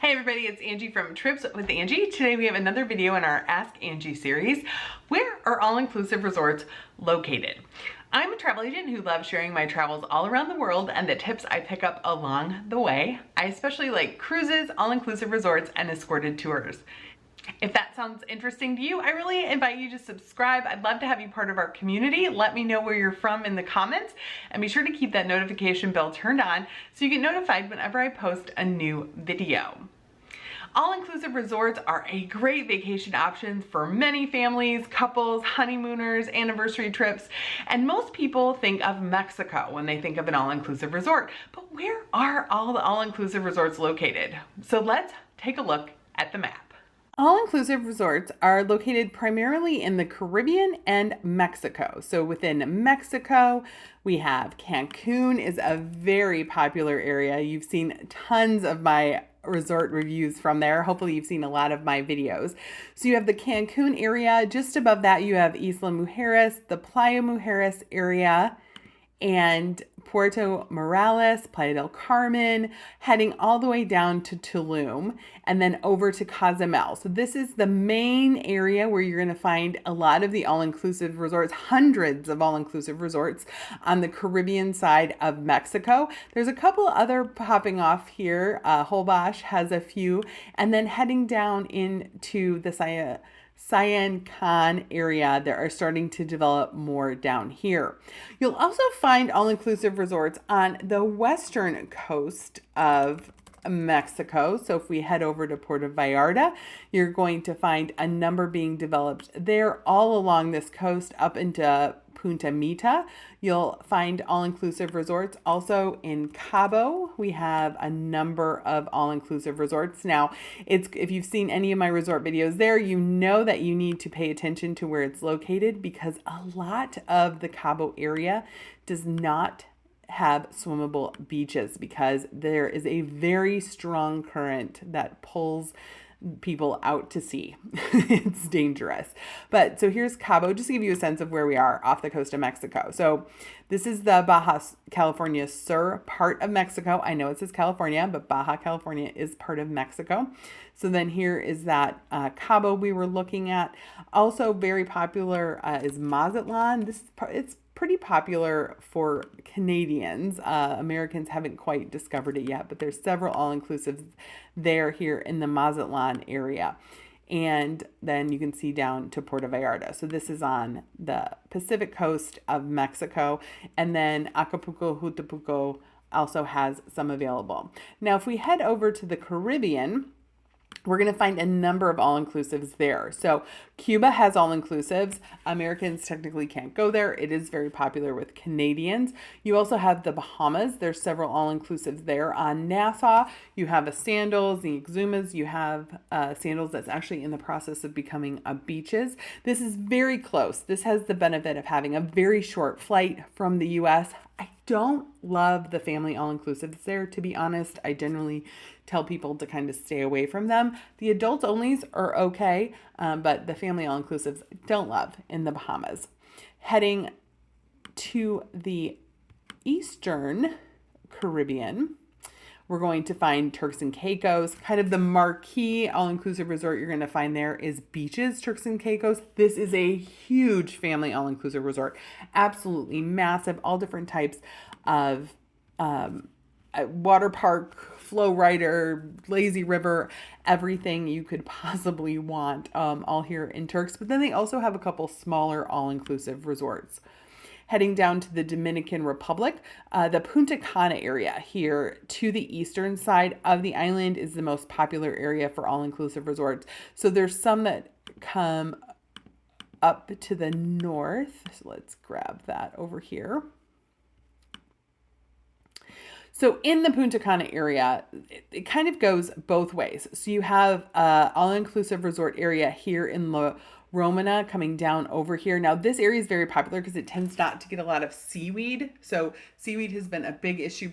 Hey everybody, it's Angie from Trips with Angie. Today we have another video in our Ask Angie series. Where are all-inclusive resorts located? I'm a travel agent who loves sharing my travels all around the world and the tips I pick up along the way. I especially like cruises, all-inclusive resorts, and escorted tours. If that sounds interesting to you, I really invite you to subscribe. I'd love to have you part of our community. Let me know where you're from in the comments, and be sure to keep that notification bell turned on so you get notified whenever I post a new video. All-inclusive resorts are a great vacation option for many families, couples, honeymooners, anniversary trips, and most people think of Mexico when they think of an all-inclusive resort. But where are all the all-inclusive resorts located? So let's take a look at the map. All-inclusive resorts are located primarily in the Caribbean and Mexico. So within Mexico, we have Cancun is a very popular area. You've seen tons of my resort reviews from there. Hopefully you've seen a lot of my videos. So you have the Cancun area. Just above that, you have Isla Mujeres, the Playa Mujeres area, and Puerto Morales, Playa del Carmen, heading all the way down to Tulum, and then over to Cozumel. So this is the main area where you're going to find a lot of the all-inclusive resorts, hundreds of all-inclusive resorts on the Caribbean side of Mexico. There's a couple other popping off here. Holbox has a few, and then heading down into the Cancun area, there are starting to develop more down here. You'll also find all-inclusive resorts on the western coast of Mexico. So if we head over to Puerto Vallarta, you're going to find a number being developed there all along this coast up into Punta Mita. You'll find all-inclusive resorts also in Cabo. We have a number of all-inclusive resorts. Now, if you've seen any of my resort videos there, you know that you need to pay attention to where it's located, because a lot of the Cabo area does not have swimmable beaches because there is a very strong current that pulls people out to sea. It's dangerous. But so here's Cabo, just to give you a sense of where we are off the coast of Mexico. So this is the Baja California Sur part of Mexico. I know it says California, but Baja California is part of Mexico. So then here is that Cabo we were looking at. Also very popular is Mazatlan. It's pretty popular for Canadians. Americans haven't quite discovered it yet, but there's several all-inclusives there here in the Mazatlan area. And then you can see down to Puerto Vallarta. So this is on the Pacific coast of Mexico. And then Acapulco also has some available. Now, if we head over to the Caribbean, we're going to find a number of all-inclusives there. So Cuba has all-inclusives. Americans technically can't go there. It is very popular with Canadians. You also have the Bahamas. There's several all-inclusives there. On Nassau, you have a Sandals, the Exumas. You have Sandals that's actually in the process of becoming a beaches. This is very close. This has the benefit of having a very short flight from the U.S. I don't love the family all-inclusives there, to be honest. I generally tell people to kind of stay away from them. The adults onlys are okay, but the family all-inclusives don't love in the Bahamas. Heading to the Eastern Caribbean, we're going to find Turks and Caicos. Kind of the marquee all-inclusive resort you're going to find there is Beaches, Turks and Caicos. This is a huge family all-inclusive resort. Absolutely massive, all different types of water park, flow rider, lazy river, everything you could possibly want, all here in Turks. But then they also have a couple smaller all-inclusive resorts. Heading down to the Dominican Republic, the Punta Cana area here to the eastern side of the island is the most popular area for all-inclusive resorts. So there's some that come up to the north. So let's grab that over here. So in the Punta Cana area, it kind of goes both ways. So you have all-inclusive resort area here in La Romana coming down over here. Now this area is very popular because it tends not to get a lot of seaweed. So seaweed has been a big issue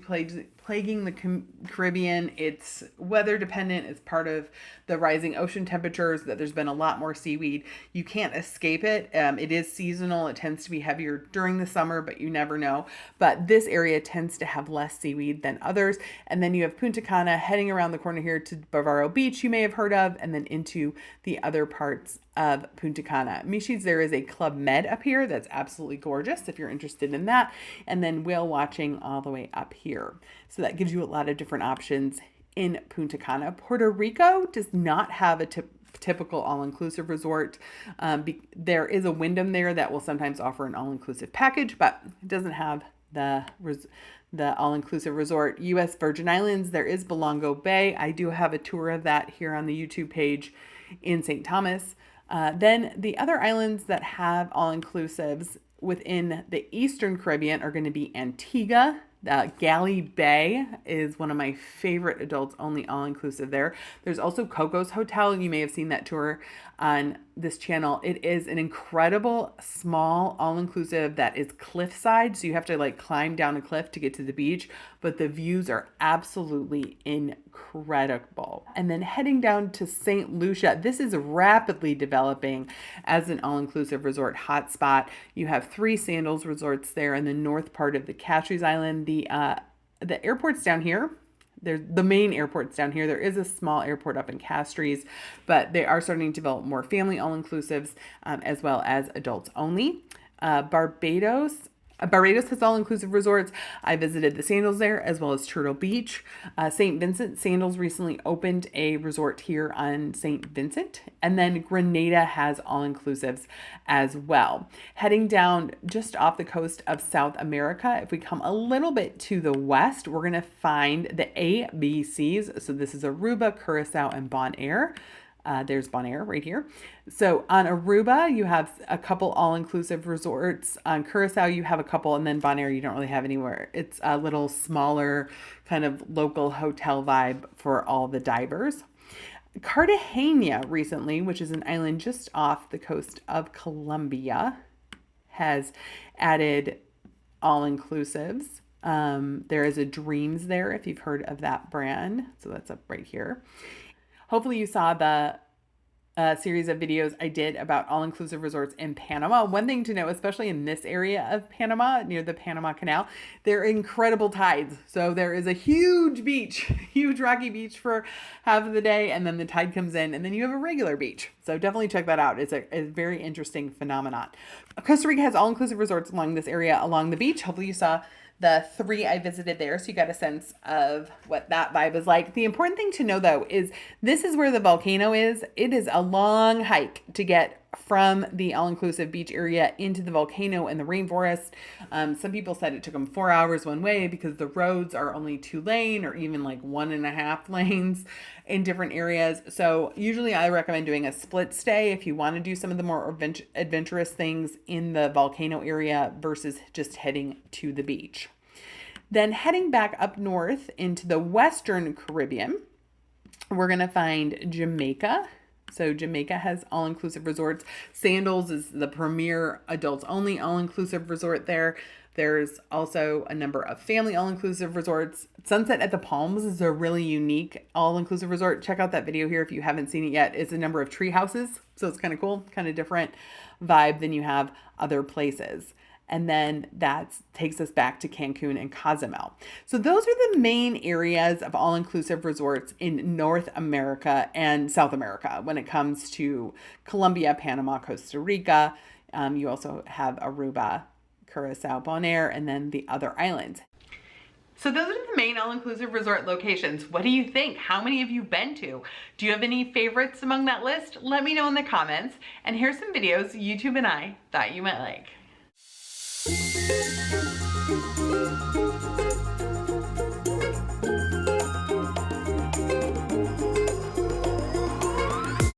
plaguing the Caribbean. It's weather dependent. It's part of the rising ocean temperatures that there's been a lot more seaweed. You can't escape it. It is seasonal. It tends to be heavier during the summer, but you never know. But this area tends to have less seaweed than others. And then you have Punta Cana heading around the corner here to Bavaro Beach, you may have heard of, and then into the other parts of Punta Cana. Michi's, there is a Club Med up here that's absolutely gorgeous if you're interested in that. And then whale watching all the way up here. So that gives you a lot of different options in Punta Cana. Puerto Rico does not have a typical all-inclusive resort. There is a Wyndham there that will sometimes offer an all-inclusive package, but it doesn't have the all-inclusive resort. U.S. Virgin Islands, there is Belongo Bay. I do have a tour of that here on the YouTube page in St. Thomas. Then the other islands that have all-inclusives within the Eastern Caribbean are going to be Antigua. Galley Bay is one of my favorite adults only all-inclusive there. There's also Coco's Hotel. You may have seen that tour on this channel. It is an incredible small all-inclusive that is cliffside. So you have to like climb down a cliff to get to the beach, but the views are absolutely incredible. And then heading down to St. Lucia, this is rapidly developing as an all-inclusive resort hotspot. You have 3 Sandals resorts there in the north part of the Castries Island. The airport's down here. There's the main airport's down here. There is a small airport up in Castries, but they are starting to develop more family all-inclusives as well as adults only. Barbados has all-inclusive resorts. I visited the Sandals there as well as Turtle Beach. St. Vincent, Sandals recently opened a resort here on St. Vincent. And then Grenada has all-inclusives as well. Heading down just off the coast of South America, if we come a little bit to the west, we're going to find the ABCs. So this is Aruba, Curacao, and Bonaire. There's Bonaire right here. So on Aruba, you have a couple all-inclusive resorts. On Curacao, you have a couple, and then Bonaire, you don't really have anywhere. It's a little smaller kind of local hotel vibe for all the divers. Cartagena recently, which is an island just off the coast of Colombia, has added all-inclusives. There is a Dreams there, if you've heard of that brand. So that's up right here. Hopefully you saw the series of videos I did about all-inclusive resorts in Panama. One thing to know, especially in this area of Panama, near the Panama Canal, there are incredible tides. So there is a huge beach, huge rocky beach for half of the day, and then the tide comes in, and then you have a regular beach. So definitely check that out. It's a very interesting phenomenon. Costa Rica has all-inclusive resorts along this area, along the beach. Hopefully you saw the 3 I visited there, so you got a sense of what that vibe is like. The important thing to know, though, is this is where the volcano is. It is a long hike to get from the all-inclusive beach area into the volcano and the rainforest. Some people said it took them 4 hours one way because the roads are only 2 lane or even like 1.5 lanes in different areas. So usually I recommend doing a split stay if you want to do some of the more adventurous things in the volcano area versus just heading to the beach. Then heading back up north into the Western Caribbean, we're going to find Jamaica. So Jamaica has all-inclusive resorts. Sandals is the premier adults only all-inclusive resort there. There's also a number of family all-inclusive resorts. Sunset at the Palms is a really unique all-inclusive resort. Check out that video here if you haven't seen it yet. It's a number of tree houses, so it's kind of cool, kind of different vibe than you have other places. And then that takes us back to Cancun and Cozumel. So those are the main areas of all-inclusive resorts in North America and South America when it comes to Colombia, Panama, Costa Rica. You also have Aruba, Curacao, Bonaire, and then the other islands. So those are the main all-inclusive resort locations. What do you think? How many have you been to? Do you have any favorites among that list? Let me know in the comments. And here's some videos YouTube and I thought you might like.